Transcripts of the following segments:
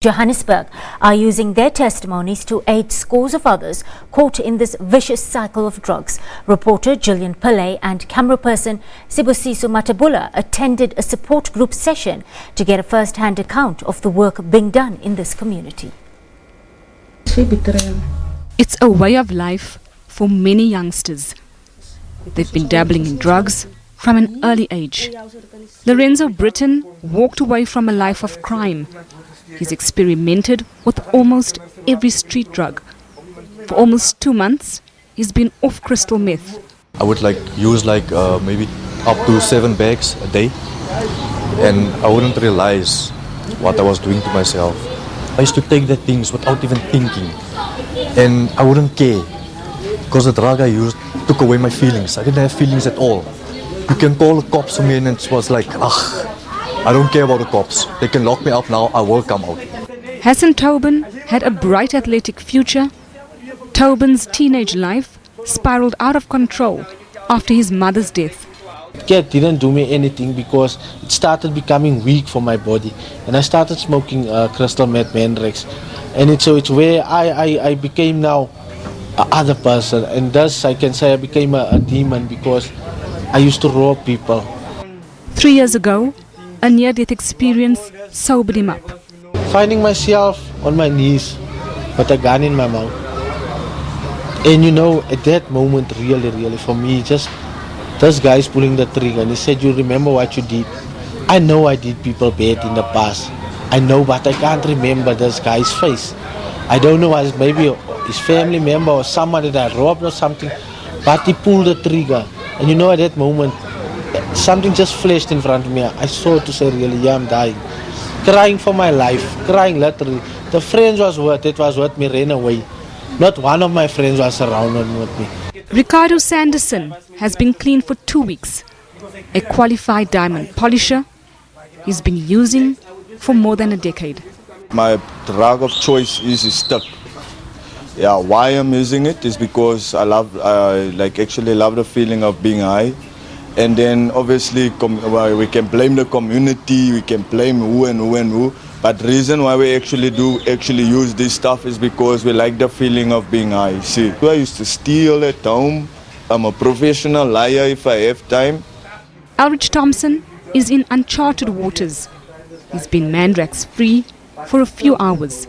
Johannesburg are using their testimonies to aid scores of others caught in this vicious cycle of drugs. Reporter Gillian Pillay and cameraperson Sibusiso Mathebula attended a support group session to get a first-hand account of the work being done in this community. It's a way of life for many youngsters. They've been dabbling in drugs from an early age. Lorenzo Britton walked away from a life of crime. He's experimented with almost every street drug. For almost 2 months, he's been off crystal meth. I would use maybe up to 7 bags a day, and I wouldn't realize what I was doing to myself. I used to take the things without even thinking, and I wouldn't care because the drug I used took away my feelings. I didn't have feelings at all. You can call the cops on me and it was like, I don't care about the cops. They can lock me up now, I will come out. Hasn't Tobin had a bright athletic future? Tobin's teenage life spiraled out of control after his mother's death. Cat didn't do me anything because it started becoming weak for my body, and I started smoking crystal meth Mandrex, and it's where I became now another person, and thus I can say I became a demon because I used to rob people. 3 years ago, a near-death experience sobered him up. Finding myself on my knees with a gun in my mouth, and at that moment really for me, just this guy's pulling the trigger and he said, you remember what you did? I know I did people bad in the past, I know, but I can't remember this guy's face. I don't know, as maybe his family member or someone that I robbed or something, but he pulled the trigger, and at that moment something just flashed in front of me. I saw to say really, yeah, I'm dying, crying for my life, crying literally. The friends that was with me ran away. Not one of my friends was around with me. Ricardo Sanderson has been clean for 2 weeks. A qualified diamond polisher he's been using for more than a decade. My drug of choice is stick. Yeah, why I'm using it is because I actually love the feeling of being high. And then obviously we can blame the community, we can blame who and who. But the reason why we actually use this stuff is because we like the feeling of being high. See, I used to steal at home. I'm a professional liar if I have time. Elridge Thompson is in uncharted waters. He's been Mandrex free for a few hours.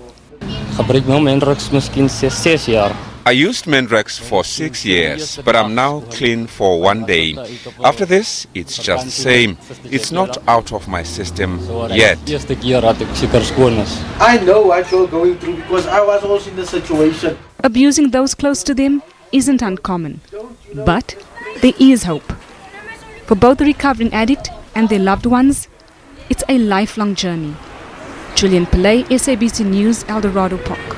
I used Mandrex for 6 years, but I'm now clean for 1 day. After this, it's just the same. It's not out of my system yet. I know what you're going through because I was also in the situation. Abusing those close to them isn't uncommon, but there is hope. For both the recovering addict and their loved ones, it's a lifelong journey. Gillian Pillay, SABC News, Eldorado Park.